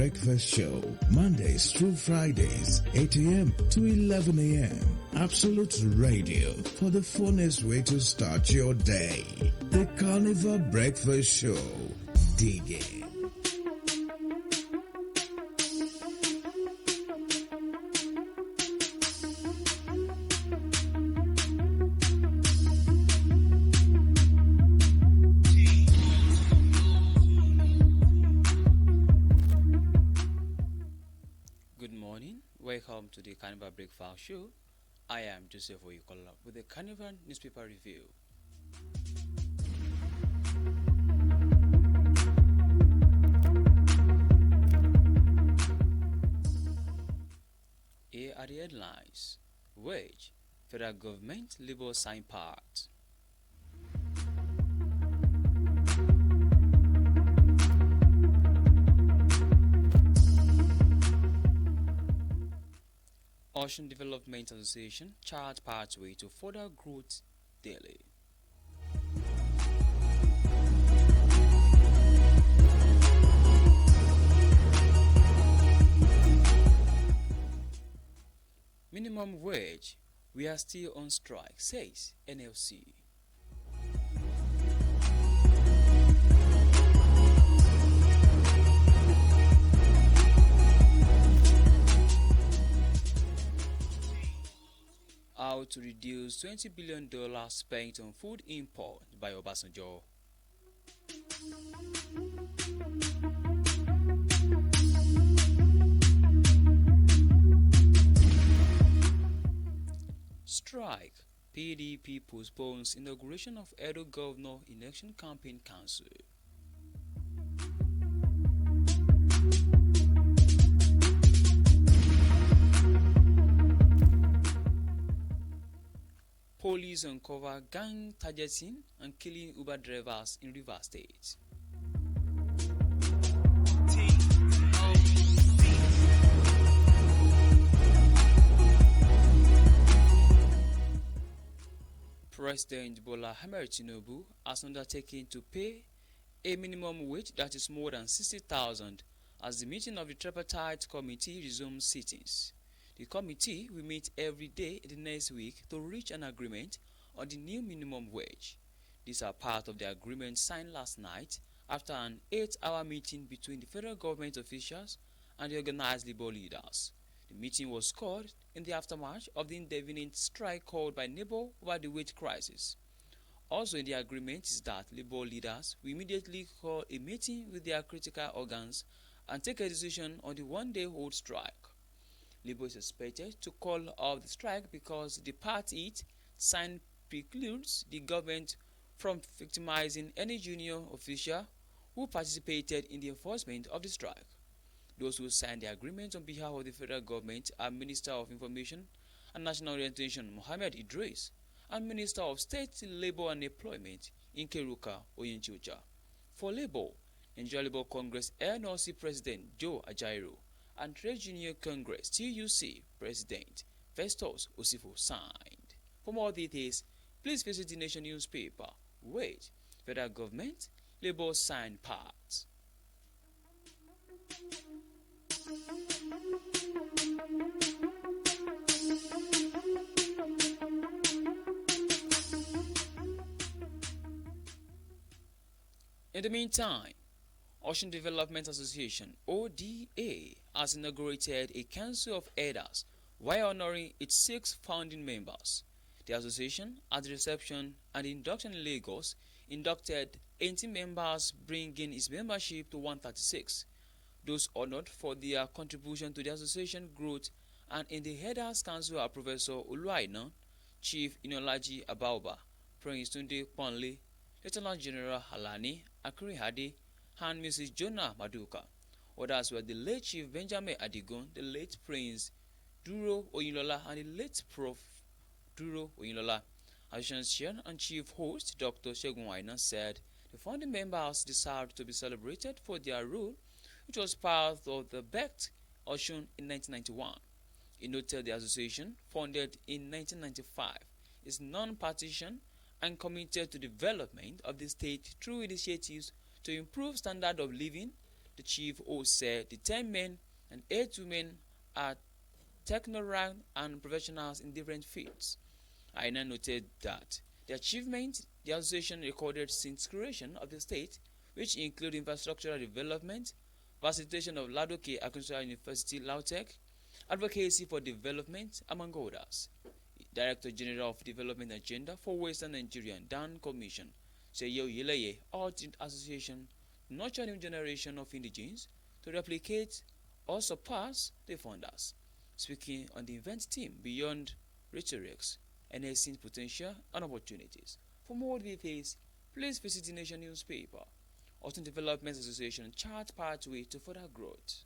Breakfast Show, Mondays through Fridays, 8 a.m. to 11 a.m. Absolute Radio for the funnest way to start your day. The Carnival Breakfast Show. Dig in. Good morning, welcome to the Carnival Breakfast Show. I am Joseph Oyukola with the Carnival Newspaper Review. Here are the headlines. Wage, federal government labor sign pact. Ocean Development Association chart pathway to further growth daily. Minimum wage, we are still on strike, says NLC. How to reduce $20 billion spent on food import by Obasanjo. Strike. PDP postpones inauguration of Edo Governor Election Campaign Council. Police uncover gang targeting and killing Uber drivers in Rivers State. President Bola Ahmed Tinubu has undertaken to pay a minimum wage that is more than 60,000 as the meeting of the tripartite committee resumes sittings. The committee will meet every day in the next week to reach an agreement on the new minimum wage. These are part of the agreement signed last night after an 8-hour meeting between the federal government officials and the organized labor leaders. The meeting was called in the aftermath of the indefinite strike called by labor over the wage crisis. Also in the agreement is that labor leaders will immediately call a meeting with their critical organs and take a decision on the one-day-old strike. Labour is expected to call off the strike because the part it signed precludes the government from victimizing any junior official who participated in the enforcement of the strike. Those who signed the agreement on behalf of the federal government are Minister of Information and National Orientation Mohammed Idris and Minister of State, Labour and Employment Nkeruka Oyenchucha. For Labour, Nigeria Labour Congress NLC President Joe Ajaero and Trade Union Congress TUC President Festus Osifo signed. For more details, please visit the Nation newspaper. Wait, federal government, Labour signed pact. In the meantime, Ocean Development Association ODA has inaugurated a council of elders while honoring its 6 founding members. The association, at the reception and induction in Lagos, inducted 18 members, bringing its membership to 136. Those honored for their contribution to the association growth and in the Elders Council are Professor Oluwaina, Chief Inolaji Abaoba, Prince Tunde Ponle, Lieutenant General Halani Akurihade, and Mrs. Jonah Maduka. Others were the late Chief Benjamin Adigun, the late Prince Duro Oyinlola, and the late Prof. Duro Oyinlola. Association Chair and Chief Host Dr. Segun Waina said the founding members deserved to be celebrated for their role, which was part of the Becht Ocean in 1991. He noted the association, founded in 1995, is non-partisan and committed to development of the state through initiatives to improve standard of living, The chief host said the 10 men and 8 women are techno-ranked and professionals in different fields. Aina noted that the achievements the association recorded since creation of the state, which include infrastructural development, facilitation of Ladoke Agricultural University Lautech, advocacy for development, among others. Director General of Development Agenda for Western Nigeria, Dan Commission, Seyo Yeleye, urged the association to nurture new generation of indigenes to replicate or surpass the founders. Speaking on the event theme Beyond Rhetorics, Enhancing Potential and Opportunities. For more details, please visit the Nation newspaper. Autumn Development Association chart pathway to further growth.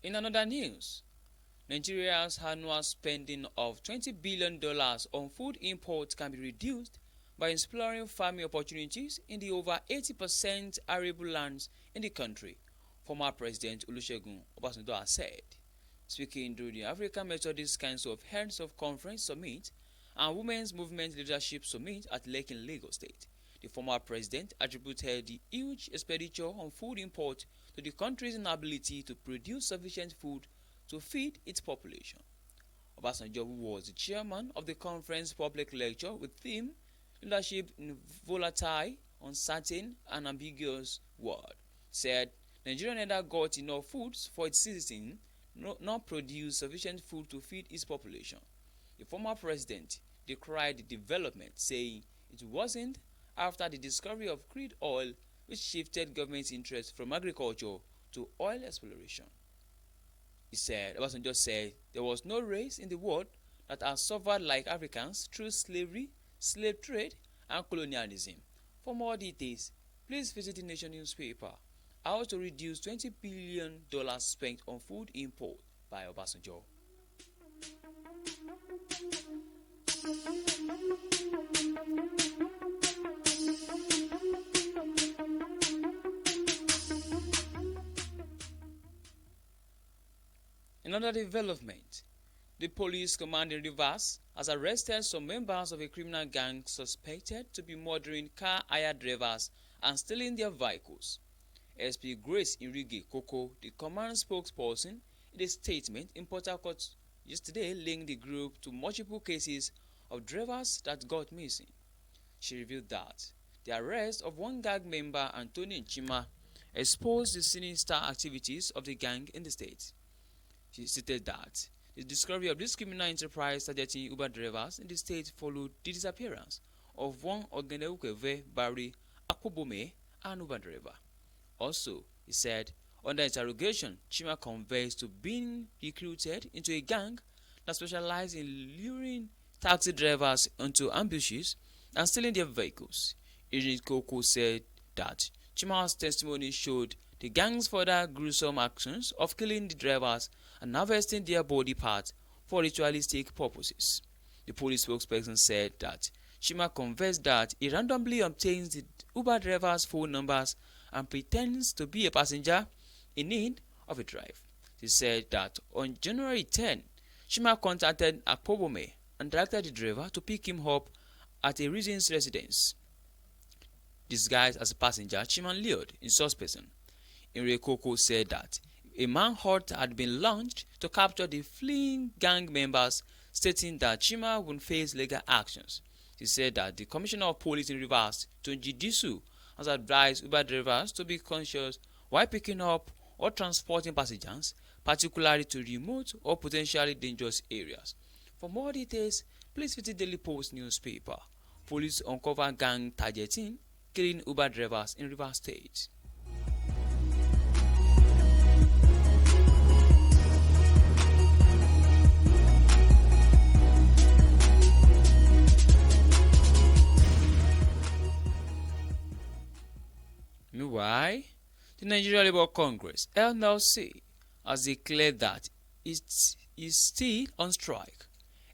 In another news, Nigeria's annual spending of $20 billion on food imports can be reduced by exploring farming opportunities in the over 80% arable lands in the country, former President Olusegun Obasanjo has said. Speaking during the African Methodist Council of Heads of Conference Summit and Women's Movement Leadership Summit at Lake in Lagos State, the former president attributed the huge expenditure on food import to the country's inability to produce sufficient food to feed its population. Obasanjo, who was the chairman of the conference public lecture with theme Leadership in Volatile, Uncertain and Ambiguous World, said Nigeria neither got enough food for its citizens nor produced sufficient food to feed its population. The former president decried the development, saying it wasn't after the discovery of crude oil which shifted government's interest from agriculture to oil exploration. Obasanjo said there was no race in the world that has suffered like Africans through slavery, slave trade, and colonialism. For more details, please visit the Nation newspaper. How to reduce $20 billion spent on food import by Obasanjo. In another development, the police command in Rivers has arrested some members of a criminal gang suspected to be murdering car hire drivers and stealing their vehicles. SP Grace Irige Koko, the command spokesperson, in a statement in Port Harcourt yesterday, linked the group to multiple cases of drivers that got missing. She revealed that the arrest of one gang member, Anthony Nchima, exposed the sinister activities of the gang in the state. She stated that the discovery of this criminal enterprise targeting Uber drivers in the state followed the disappearance of one Ogenewukeve Barry Akpobome, an Uber driver. Also, he said, under interrogation, Chima confessed to being recruited into a gang that specialized in luring taxi drivers into ambushes and stealing their vehicles. Irene Koko said that Chima's testimony showed the gang's further gruesome actions of killing the drivers and harvesting their body parts for ritualistic purposes. The police spokesperson said that Chima confessed that he randomly obtains the Uber drivers' phone numbers and pretends to be a passenger in need of a drive. He said that on January 10, Chima contacted Akpobome and directed the driver to pick him up at a resident's residence. Disguised as a passenger, Chima lured in suspicion. Koko said that a manhunt had been launched to capture the fleeing gang members, stating that Chima would face legal actions. He said that the Commissioner of Police in Rivers, Tunji Disu, has advised Uber drivers to be conscious while picking up or transporting passengers, particularly to remote or potentially dangerous areas. For more details, please visit Daily Post newspaper. Police uncover gang targeting, killing Uber drivers in Rivers State. Meanwhile, the Nigeria Labour Congress (NLC) has declared that it is still on strike.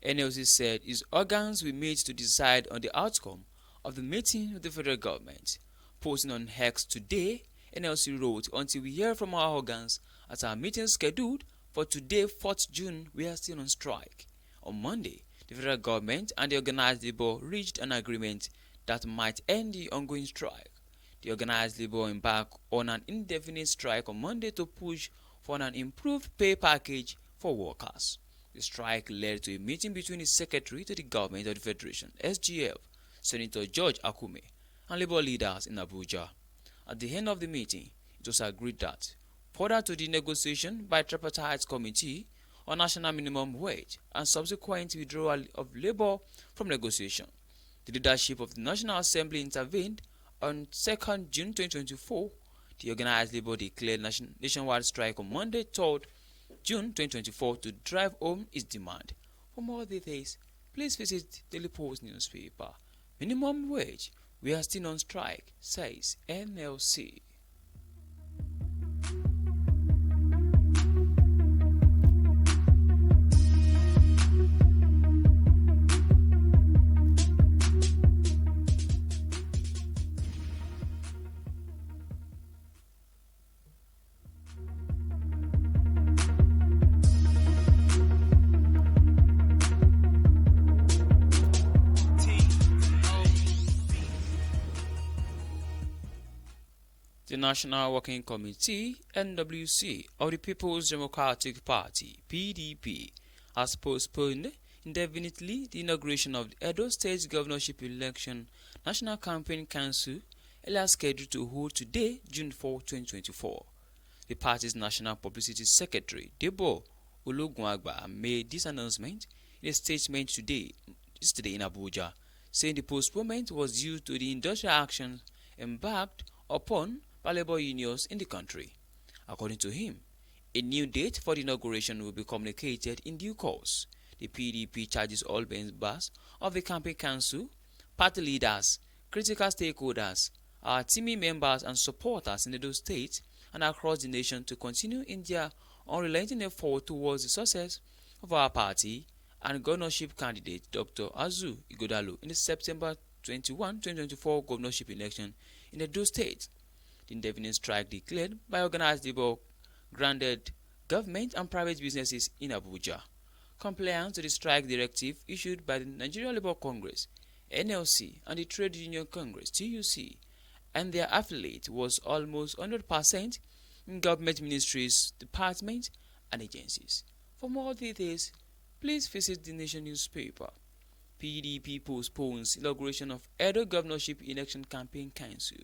NLC said its organs will meet to decide on the outcome of the meeting with the federal government. Posting on X today, NLC wrote, "Until we hear from our organs At our meeting scheduled for today, 4th June, we are still on strike. On Monday, the federal government and the organized labor reached an agreement that might end the ongoing strike. The organized labor embarked on an indefinite strike on Monday to push for an improved pay package for workers. The strike led to a meeting between the Secretary to the Government of the Federation, SGF, Senator George Akume, and labor leaders in Abuja. At the end of the meeting, it was agreed that, further to the negotiation by tripartite committee on national minimum wage and subsequent withdrawal of labor from negotiation, the leadership of the National Assembly intervened. On 2nd June 2024, the organized labor declared nationwide strike on Monday, 3rd June 2024 to drive home its demand. For more details, please visit Daily Post newspaper. Minimum wage, we are still on strike, says NLC. The National Working Committee (NWC) of the People's Democratic Party (PDP) has postponed indefinitely the inauguration of the Edo State Governorship Election National Campaign Council, earlier scheduled to hold today, June 4, 2024. The party's National Publicity Secretary, Debo Ologunagba, made this announcement in a statement yesterday in Abuja, saying the postponement was due to the industrial action embarked upon by labor unions in the country. According to him, a new date for the inauguration will be communicated in due course. The PDP charges all members of the campaign council, party leaders, critical stakeholders, our teaming members and supporters in Edo State and across the nation to continue in their unrelenting effort towards the success of our party and governorship candidate Dr. Azu Ighodalo in the September 21, 2024 governorship election in Edo State. The indefinite strike declared by organized labor granted government and private businesses in Abuja compliance to the strike directive issued by the Nigeria Labour Congress (NLC) and the Trade Union Congress (TUC), and their affiliate was almost 100% in government ministries, departments, and agencies. For more details, please visit the Nation newspaper. PDP postpones inauguration of Edo Governorship Election Campaign Council.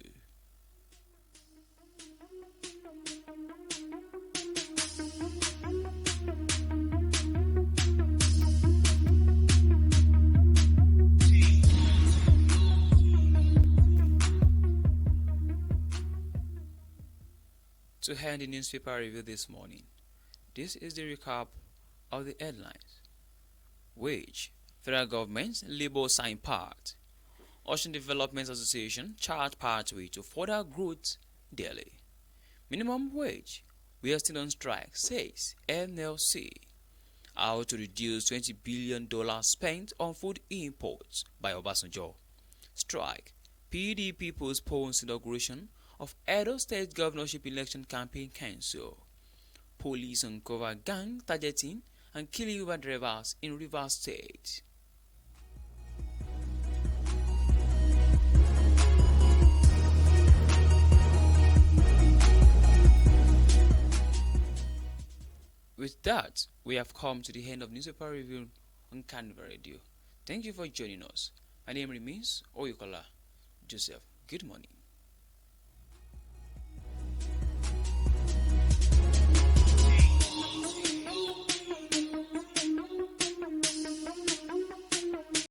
To end the newspaper review this morning, this is the recap of the headlines. Wage, federal government, labor sign pact. Ocean Development Association chart pathway to further growth daily. Minimum wage, we are still on strike, says NLC. How to reduce $20 billion spent on food imports by Obasanjo. Strike, PDP postpones inauguration of Edo State Governorship Election Campaign Council. Police uncover gang targeting and killing Uber drivers in Rivers State. With that, we have come to the end of newspaper review on Carnival Radio. Thank you for joining us. My name remains Oyukola Joseph. Good morning.